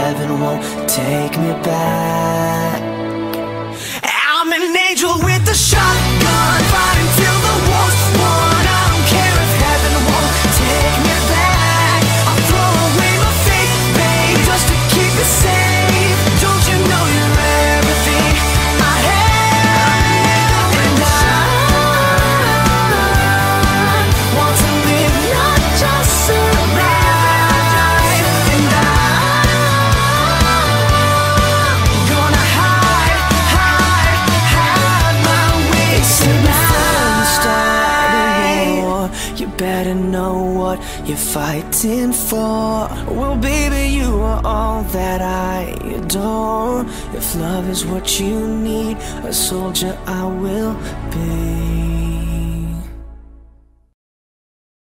heaven won't take me back. I'm an angel with a shotgun, fighting till the war's won. I don't care if heaven won't take me back. I'll throw away my faith, babe, just to keep it safe. Don't you know you're everything I have? And I want to live, not just survive. And I'm gonna hide my ways tonight. You better know what you're fighting for. Well, baby, you are all that I adore. If love is what you need, a soldier I will be.